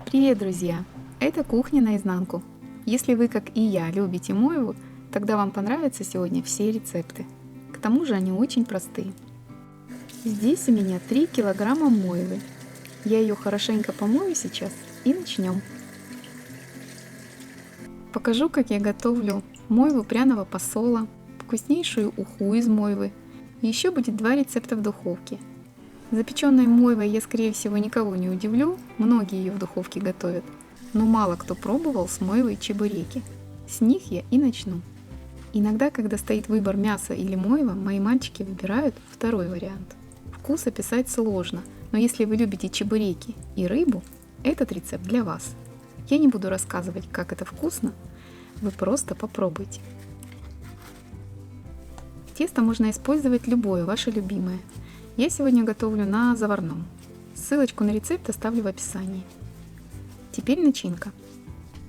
Привет, друзья! Это кухня наизнанку. Если вы, как и я, любите мойву, тогда вам понравятся сегодня все рецепты. К тому же они очень простые. Здесь у меня 3 килограмма мойвы. Я ее хорошенько помою сейчас и начнем. Покажу, как я готовлю мойву пряного посола, вкуснейшую уху из мойвы. И еще будет 2 рецепта в духовке. Запеченной мойвой я, скорее всего, никого не удивлю, многие ее в духовке готовят, но мало кто пробовал с мойвой чебуреки. С них я и начну. Иногда, когда стоит выбор мяса или мойва, мои мальчики выбирают второй вариант. Вкус описать сложно, но если вы любите чебуреки и рыбу, этот рецепт для вас. Я не буду рассказывать, как это вкусно, вы просто попробуйте. Тесто можно использовать любое, ваше любимое. Я сегодня готовлю на заварном. Ссылочку на рецепт оставлю в описании. Теперь начинка.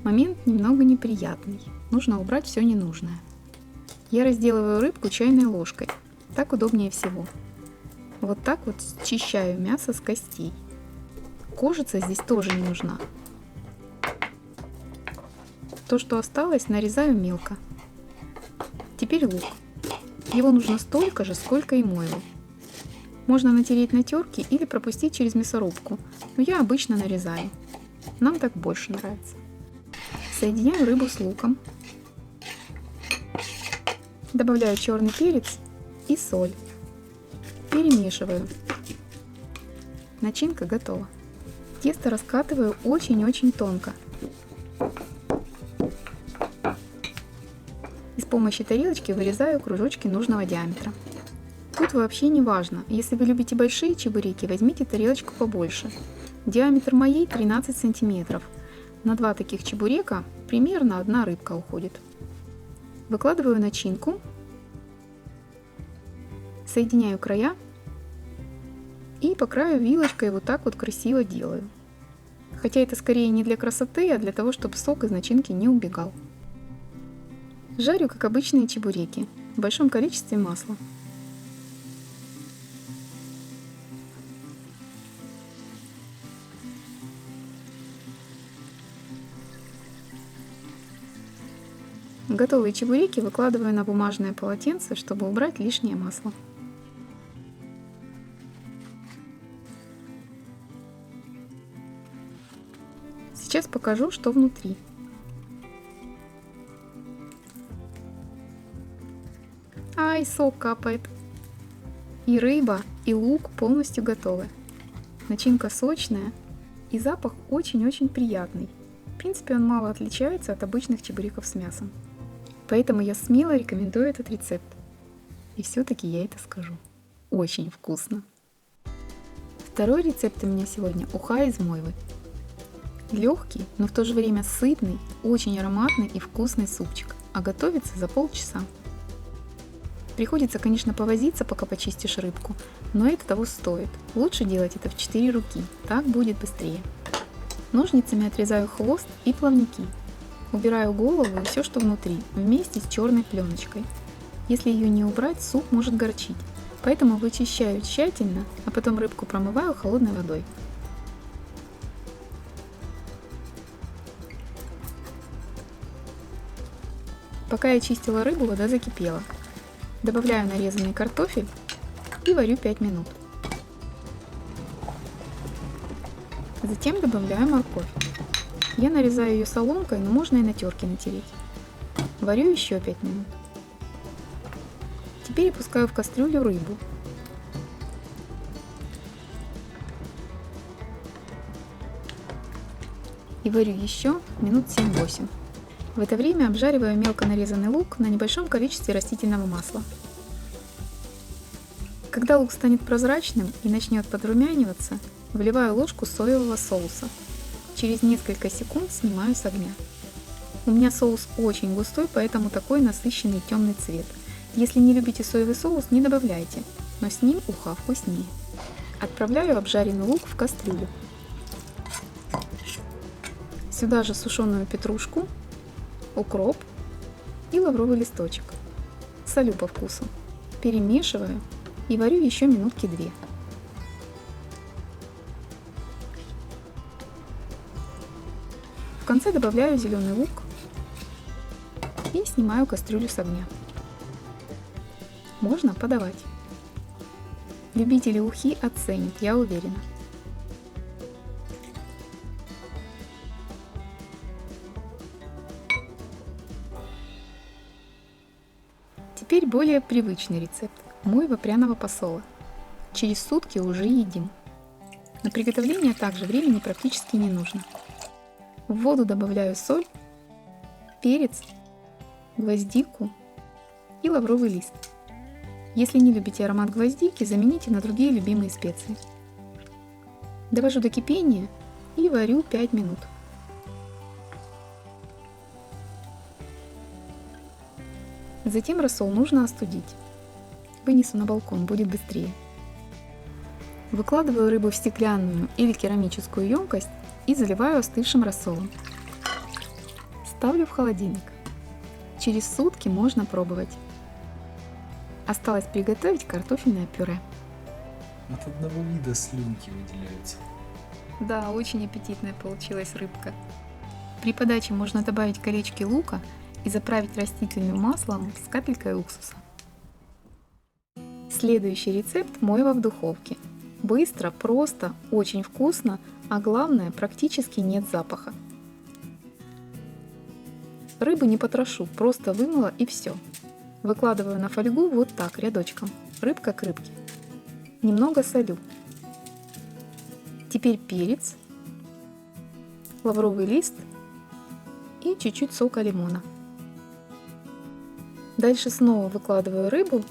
Момент немного неприятный. Нужно убрать все ненужное. Я разделываю рыбку чайной ложкой. Так удобнее всего. Вот так вот счищаю мясо с костей. Кожица здесь тоже не нужна. То, что осталось, нарезаю мелко. Теперь лук. Его нужно столько же, сколько и мойву. Можно натереть на терке или пропустить через мясорубку, но я обычно нарезаю. Нам так больше нравится. Соединяю рыбу с луком. Добавляю черный перец и соль. Перемешиваю. Начинка готова. Тесто раскатываю очень-очень тонко. И с помощью тарелочки вырезаю кружочки нужного диаметра. Тут вообще не важно. Если вы любите большие чебуреки, возьмите тарелочку побольше. Диаметр моей 13 сантиметров. На 2 таких чебурека примерно 1 рыбка уходит. Выкладываю начинку. Соединяю края. И по краю вилочкой вот так вот красиво делаю. Хотя это скорее не для красоты, а для того, чтобы сок из начинки не убегал. Жарю, как обычные чебуреки, в большом количестве масла. Готовые чебуреки выкладываю на бумажное полотенце, чтобы убрать лишнее масло. Сейчас покажу, что внутри. Ай, сок капает. И рыба, и лук полностью готовы. Начинка сочная, и запах очень-очень приятный. В принципе, он мало отличается от обычных чебуреков с мясом. Поэтому я смело рекомендую этот рецепт. И все-таки я это скажу. Очень вкусно. Второй рецепт у меня сегодня уха из мойвы. Легкий, но в то же время сытный, очень ароматный и вкусный супчик. А готовится за полчаса. Приходится, конечно, повозиться, пока почистишь рыбку, но это того стоит. Лучше делать это в 4 руки, так будет быстрее. Ножницами отрезаю хвост и плавники. Убираю голову и все, что внутри, вместе с черной пленочкой. Если ее не убрать, суп может горчить, поэтому вычищаю тщательно, а потом рыбку промываю холодной водой. Пока я чистила рыбу, вода закипела. Добавляю нарезанный картофель и варю 5 минут. Затем добавляю морковь. Я нарезаю ее соломкой, но можно и на терке натереть. Варю еще 5 минут. Теперь опускаю в кастрюлю рыбу. И варю еще минут 7-8. В это время обжариваю мелко нарезанный лук на небольшом количестве растительного масла. Когда лук станет прозрачным и начнет подрумяниваться, вливаю ложку соевого соуса. Через несколько секунд снимаю с огня. У меня соус очень густой, поэтому такой насыщенный темный цвет. Если не любите соевый соус, не добавляйте, но с ним уха вкуснее. Отправляю обжаренный лук в кастрюлю. Сюда же сушеную петрушку, укроп и лавровый листочек. Солю по вкусу. Перемешиваю и варю еще минутки 2. конце добавляю зеленый лук и снимаю кастрюлю с огня. Можно подавать. Любители ухи оценят, я уверена. Теперь более привычный рецепт мойва пряного посола. Через сутки уже едим. На приготовление также времени практически не нужно. В воду добавляю соль, перец, гвоздику и лавровый лист. Если не любите аромат гвоздики, замените на другие любимые специи. Довожу до кипения и варю 5 минут. Затем рассол нужно остудить. Вынесу на балкон, будет быстрее. Выкладываю рыбу в стеклянную или керамическую емкость и заливаю остывшим рассолом. Ставлю в холодильник. Через сутки можно пробовать. Осталось приготовить картофельное пюре. От одного вида слюнки выделяются. Да, очень аппетитная получилась рыбка. При подаче можно добавить колечки лука и заправить растительным маслом с капелькой уксуса. Следующий рецепт мойва в духовке. Быстро, просто, очень вкусно, а главное, практически нет запаха. Рыбу не потрошу, просто вымыла и все. Выкладываю на фольгу вот так, рядочком, рыбка к рыбке. Немного солю. Теперь перец, лавровый лист и чуть-чуть сока лимона. Дальше снова выкладываю рыбу,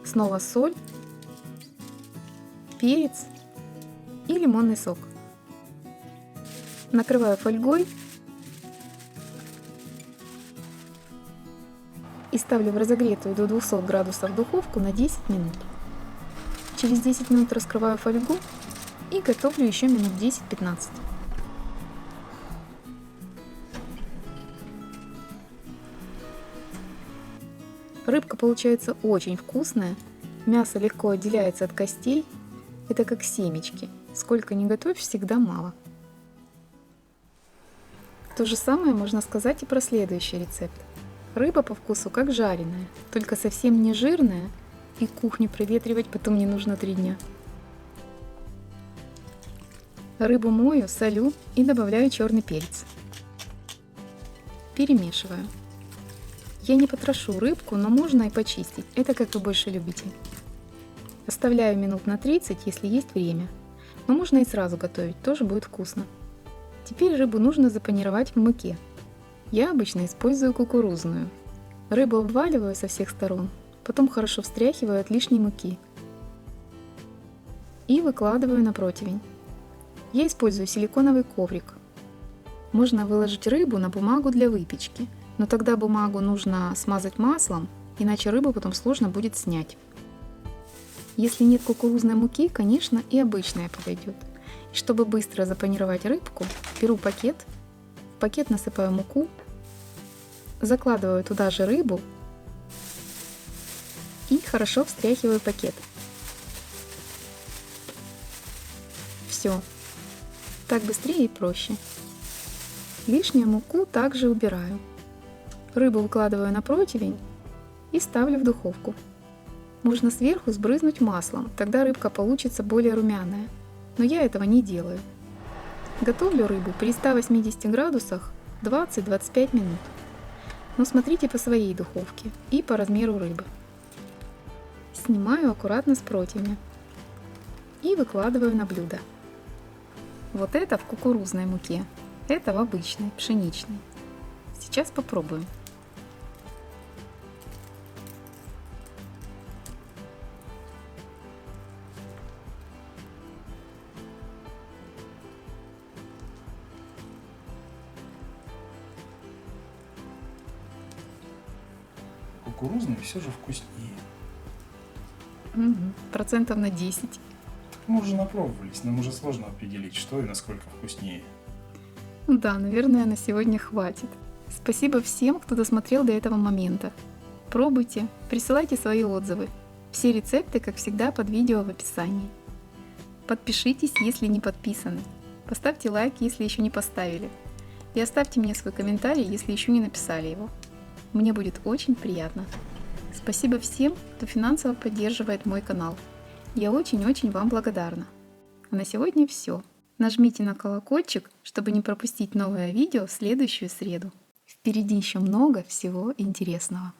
снова соль, перец и лимонный сок. Накрываю фольгой и ставлю в разогретую до 200 градусов духовку на 10 минут. Через 10 минут раскрываю фольгу и готовлю еще минут 10-15. Рыбка получается очень вкусная, мясо легко отделяется от костей, это как семечки, сколько ни готовь, всегда мало. То же самое можно сказать и про следующий рецепт. Рыба по вкусу как жареная, только совсем не жирная, и кухню проветривать потом не нужно 3 дня. Рыбу мою, солю и добавляю черный перец. Перемешиваю. Я не потрошу рыбку, но можно и почистить, это как вы больше любите. Оставляю минут на 30, если есть время, но можно и сразу готовить, тоже будет вкусно. Теперь рыбу нужно запанировать в муке. Я обычно использую кукурузную. Рыбу обваливаю со всех сторон, потом хорошо встряхиваю от лишней муки и выкладываю на противень. Я использую силиконовый коврик. Можно выложить рыбу на бумагу для выпечки, но тогда бумагу нужно смазать маслом, иначе рыбу потом сложно будет снять. Если нет кукурузной муки, конечно, и обычная подойдет. И чтобы быстро запанировать рыбку, беру пакет, в пакет насыпаю муку, закладываю туда же рыбу и хорошо встряхиваю пакет. Все. Так быстрее и проще. Лишнюю муку также убираю. Рыбу выкладываю на противень и ставлю в духовку. Можно сверху сбрызнуть маслом, тогда рыбка получится более румяная, но я этого не делаю. Готовлю рыбу при 180 градусах 20-25 минут. Но смотрите по своей духовке и по размеру рыбы. Снимаю аккуратно с противня и выкладываю на блюдо. Вот это в кукурузной муке, это в обычной, пшеничной. Сейчас попробуем. Кукурузный все же вкуснее. Процентов на 10. Мы уже напробовались, нам уже сложно определить, что и насколько вкуснее. Да, наверное, на сегодня хватит. Спасибо всем, кто досмотрел до этого момента. Пробуйте, присылайте свои отзывы. Все рецепты, как всегда, под видео в описании. Подпишитесь, если не подписаны. Поставьте лайк, если еще не поставили. И оставьте мне свой комментарий, если еще не написали его. Мне будет очень приятно. Спасибо всем, кто финансово поддерживает мой канал. Я очень-очень вам благодарна. А на сегодня все. Нажмите на колокольчик, чтобы не пропустить новое видео в следующую среду. Впереди еще много всего интересного.